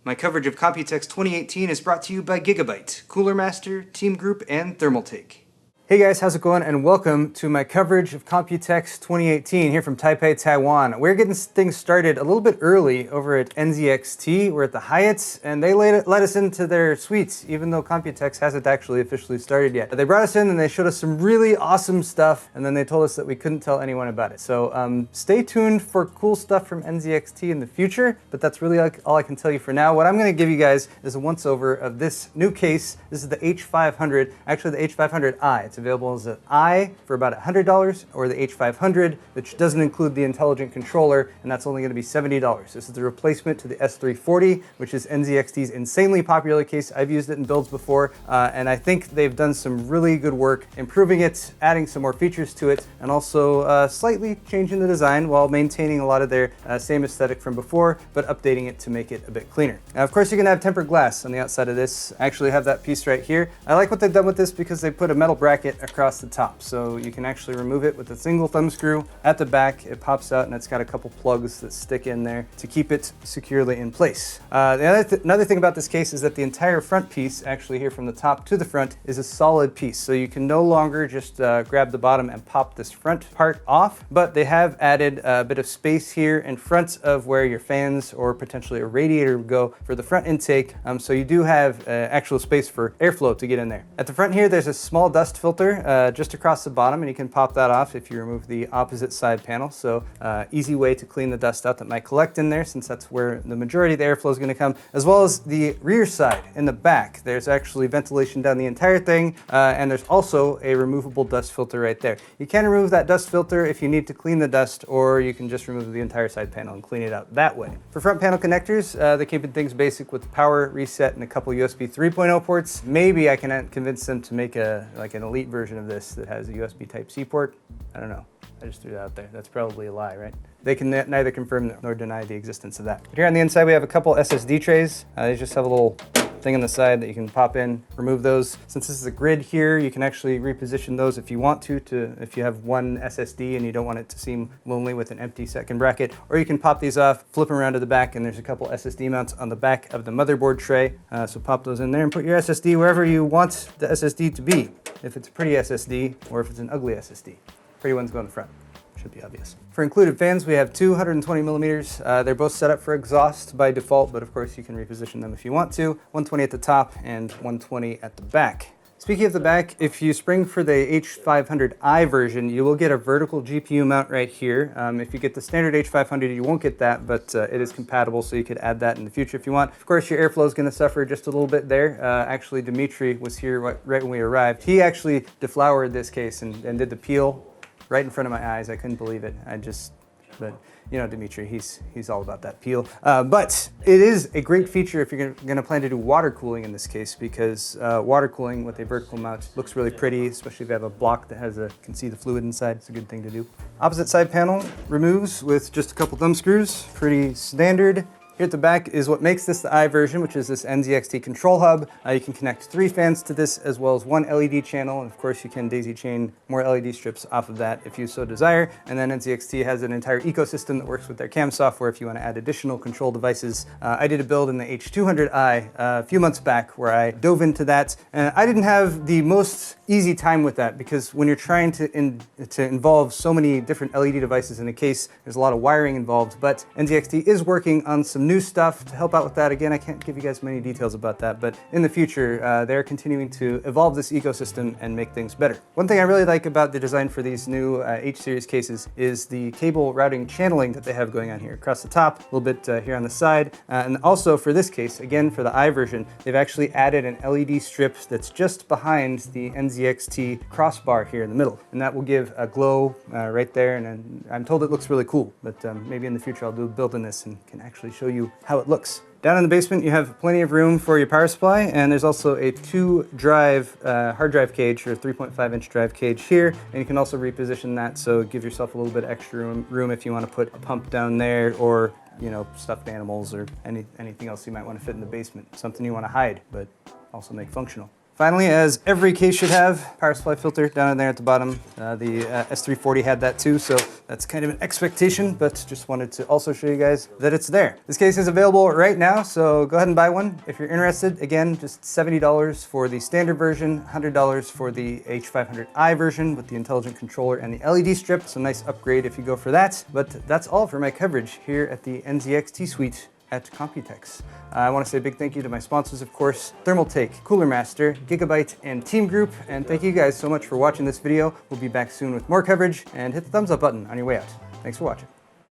My coverage of Computex 2018 is brought to you by Gigabyte, Cooler Master, Team Group, and Thermaltake. Hey guys, how's it going? And welcome to my coverage of Computex 2018 here from Taipei, Taiwan. We're getting things started a little bit early over at NZXT. We're at the Hyatt, and they let us into their suites, even though Computex hasn't actually officially started yet. They brought us in and they showed us some really awesome stuff, and then they told us that we couldn't tell anyone about it. So stay tuned for cool stuff from NZXT in the future, but that's really all I can tell you for now. What I'm going to give you guys is a once-over of this new case. This is the H500, actually the H500i. It's available as an I for about $100, or the H500, which doesn't include the intelligent controller, and that's only going to be $70. This is the replacement to the S340, which is NZXT's insanely popular case. I've used it in builds before, and I think they've done some really good work improving it, adding some more features to it, and also slightly changing the design while maintaining a lot of their same aesthetic from before, but updating it to make it a bit cleaner. Now, of course, you can have tempered glass on the outside of this. I actually have that piece right here. I like what they've done with this because they put a metal bracket across the top, so you can actually remove it with a single thumb screw. At the back, it pops out and it's got a couple plugs that stick in there to keep it securely in place. Another thing about this case is that the entire front piece, actually here from the top to the front, is a solid piece, so you can no longer just grab the bottom and pop this front part off, but they have added a bit of space here in front of where your fans or potentially a radiator would go for the front intake, so you do have actual space for airflow to get in there. At the front here, there's a small dust filter just across the bottom, and you can pop that off if you remove the opposite side panel. So easy way to clean the dust out that might collect in there, since that's where the majority of the airflow is going to come, as well as the rear side in the back. There's actually ventilation down the entire thing, and there's also a removable dust filter right there. You can remove that dust filter if you need to clean the dust, or you can just remove the entire side panel and clean it out that way. For front panel connectors, they're keeping things basic with power, reset, and a couple USB 3.0 ports. Maybe I can convince them to make an elite version of this that has a USB Type-C port. I don't know. I just threw that out there. That's probably a lie, right? They can neither confirm nor deny the existence of that. But here on the inside, we have a couple SSD trays. They just have a little thing on the side that you can pop in, remove those. Since this is a grid here, you can actually reposition those if you want to if you have one SSD and you don't want it to seem lonely with an empty second bracket. Or you can pop these off, flip them around to the back, and there's a couple SSD mounts on the back of the motherboard tray. So pop those in there and put your SSD wherever you want the SSD to be. If it's a pretty SSD or if it's an ugly SSD. Pretty ones go in the front. Should be obvious. For included fans, we have two 120 millimeters. They're both set up for exhaust by default, but of course you can reposition them if you want to. 120 at the top and 120 at the back. Speaking of the back, if you spring for the H500i version, you will get a vertical GPU mount right here. If you get the standard H500, you won't get that, but it is compatible, so you could add that in the future if you want. Of course, your airflow is going to suffer just a little bit there. Actually, Dimitri was here right when we arrived. He actually deflowered this case and did the peel right in front of my eyes. I couldn't believe it. But you know, Dimitri, he's all about that peel. But it is a great feature if you're going to plan to do water cooling in this case, because water cooling with a vertical mount looks really pretty, especially if you have a block that can see the fluid inside. It's a good thing to do. Opposite side panel removes with just a couple thumb screws. Pretty standard. Here at the back is what makes this the I version, which is this NZXT control hub. You can connect 3 fans to this, as well as 1 LED channel. And of course, you can daisy chain more LED strips off of that if you so desire. And then NZXT has an entire ecosystem that works with their CAM software if you want to add additional control devices. I did a build in the H200i a few months back where I dove into that. And I didn't have the most easy time with that, because when you're trying to involve so many different LED devices in a case, there's a lot of wiring involved. But NZXT is working on some new stuff to help out with that. Again, I can't give you guys many details about that, but in the future, they're continuing to evolve this ecosystem and make things better. One thing I really like about the design for these new H-series cases is the cable routing channeling that they have going on here. Across the top, a little bit here on the side, and also for this case, again, for the I version, they've actually added an LED strip that's just behind the NZXT crossbar here in the middle, and that will give a glow right there, and I'm told it looks really cool, but maybe in the future I'll do a build on this and can actually show you how it looks. Down in the basement, you have plenty of room for your power supply, and there's also a 2-drive hard drive cage, or 3.5-inch drive cage here, and you can also reposition that, so give yourself a little bit extra room if you want to put a pump down there, or stuffed animals, or anything else you might want to fit in the basement. Something you want to hide, but also make functional. Finally, as every case should have, power supply filter down in there at the bottom. The S340 had that too, so that's kind of an expectation, but just wanted to also show you guys that it's there. This case is available right now, so go ahead and buy one if you're interested. Again, just $70 for the standard version, $100 for the H500i version with the intelligent controller and the LED strip. So nice upgrade if you go for that. But that's all for my coverage here at the NZXT suite at Computex. I want to say a big thank you to my sponsors, of course, Thermaltake, Cooler Master, Gigabyte, and Team Group. And thank you guys so much for watching this video. We'll be back soon with more coverage, and hit the thumbs up button on your way out. Thanks for watching.